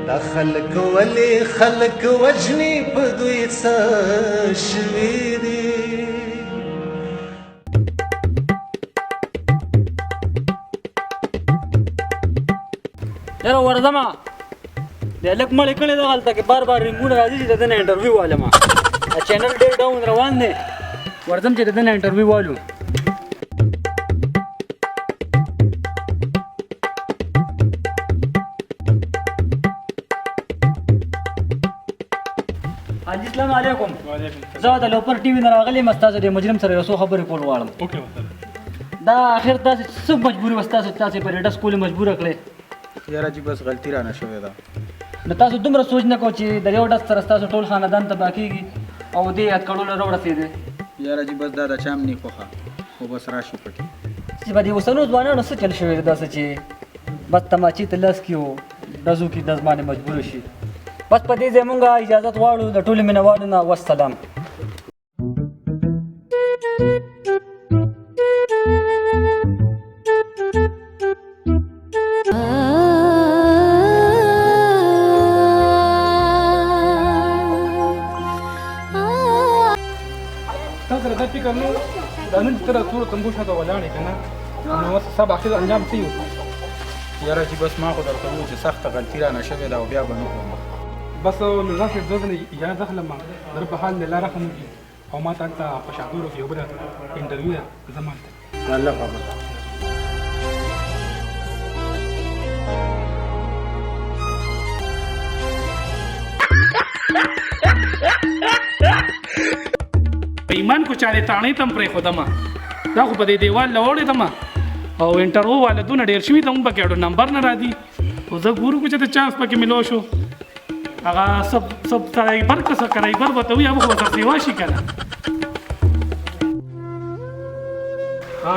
دا خلک ولې خلک وجني په دوی څه شوي دي یاره ورځمه د هلک مړې کړې ده هلته کې بار بار رنګونه راځي چې د ده نه انټرویو والمه چینل ډېر ډاون روان دی ورځم چې د ده نه انټرویو والو حاجي السلام علیکم زه د لوپر ټي وي نه راغلی یم ستاسو د مجرم سره یو څو خبرې کول غواړم دا اخر تاسې څه مجبوري وه ستاسو په ډېډه سکول یې مجبوره کړې یاره جی بس غلطي رانه شوې ده نو تاسو دومره سوچ نه کوئ چې د یو ډز سره ستاسو ټول خاندان تباه کېږي او دې یاد کړلو راورسېدې یاره جی بس دا د چا هم نه خوښه خو بس راشي پکې چې به د اوسنو ځوانانو څه چل شوی دی داسې چې بس تماچې ته لاس کړي او ډزو کې ډز باندې مجبوره شي بس په دې ځای مونږ اجازت غواړو د ټولو مینهوالو نه والسلام سره دا فکر نو دا نن چې ته راتلو تنبو شاته ولاړې که نه نو اوس سبا اخر انجام څه یو یاره جی بس ما خو درته وویل چې سخته غلطي رانه شوې ده او بیا به نه کوم بس مرزا صاحب زه ځنې اجازه اخلم در په حال الله رحم وکړي او ما ته هلته په شاهدورو کې یو بله انټرویو ده زما هلته الله خبر ایمان کو چاله تانې تم پرې خودما دا خو په دې دیوال لوړې دما او انټرویو والا دونه ډېر شوي ته مونږ پکې اډو نمبر نه راځي خو زه ګورو چې ته چانس پکې ملو شو هغه سب سړی بر که څه کوي بر به ته وي هغه خو ورسره سیوا شي که نه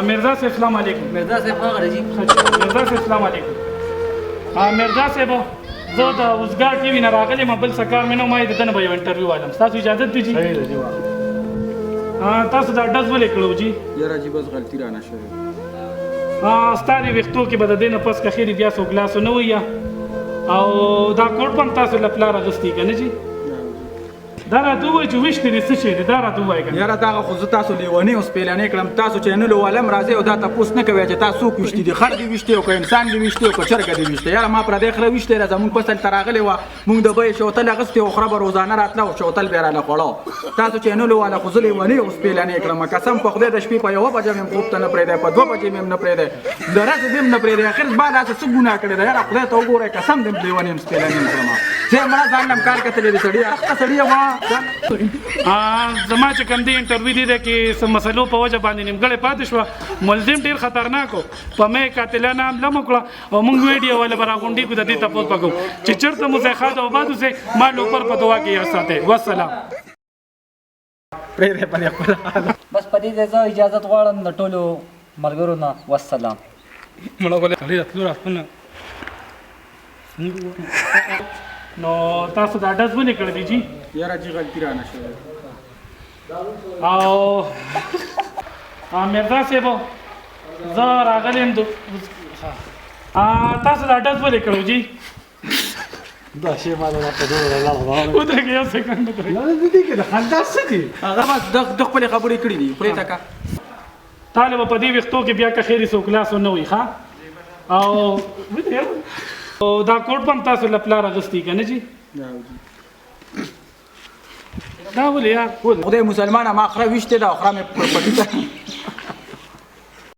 مرزا صاحب السلام علیکم مرزا صاحب هغه راځي مرزا صاحب السلام علیکم مرزا صاحب زه د اوزګار ټي وي نه راغلی یم بل څه کار مې نه ما یې د ده نه به یو انټرویو والم ستاسو اجازت دی جي تاسو دا ډز ولې کړو جي یاره جی بس غلطي رانه شوې ستا دې ویښتو کې به د دې نه پس که خیرې بیا څوک لاسو نه وي او دا کوټ هم تاسو له پلار اخیستی که نه جي دا راته ووایي چې ویشتې دې څه شی دی دا راته ووایي که نه یاره دغه خو زه تاسو لیونی اوس پیلانې کړم تاسو چینلو والم راځئ او دا تپوس نه کوئ چې تاسو څوک ویشتي دي خر دې ویشتي او که انسان دې ویشتي او که چرګه دې ویشتي یاره ما پردی خره ویشتی ده زمونږ فصل ته راغلې وه مونږ د بیې شوتل اخیستې او خره به روزانه راتله او شوتل به یې راله خوړه تاسو چینلو والا خو زه لیونی اوس پیلانې کړم قسم په خدای د شپې په 1 بجه مې خوب ته نه پرېږدی په 2 بجې مې نه پرېږدی د ورځې دې نه پرېږدی اخر ما داسې څه ګناه کړې ده یاره خدای ته وګورئ قسم دې لیونی یم پیلانې کړم زه مړه ځان نه کار کتلی دی سړي اخته سړي یم زما چې کوم دی انټرویو دی کې څه مسلو په وجه باندې نیمګړې پاتې شوه ملزم ډېر خطرناک و په مې قاتلانه حمله مو کړه او موږ ویډیو والا به راغونډي کړو د دې تپوس به کوو چې چېرته مو ځای ښاد او باد اوسئ ما لوپر په دعا کې یاد ساتئ والسلام پرېږدی په دې خپله بس په دې ځای زه اجازت غواړم د ټولو ملګرو نه والسلام مړه غولې سړي راتلو راستنه نو تاسو دا ډز ولې کړی دی جي یاره جی غلطي رانه شوې او مرزا صاحب زه راغلی یم تاسو دا ډز ولې کړو جي دا شی ما نه په دوه لاله ودرېږه یو سکند ودرېږه نه دې کې د خندا څه دي هغه بس د خپلې خبرې کړي دي پرېږده که طالب په دې ویښتو کې بیا که خیرې څوک لاس نه وي ښه او دا کوټ هم تاسو له پلار اخیستی که نه جي دا ولې یار خدای مسلمانه ما خره ویشتې ده او خره مې پټي ته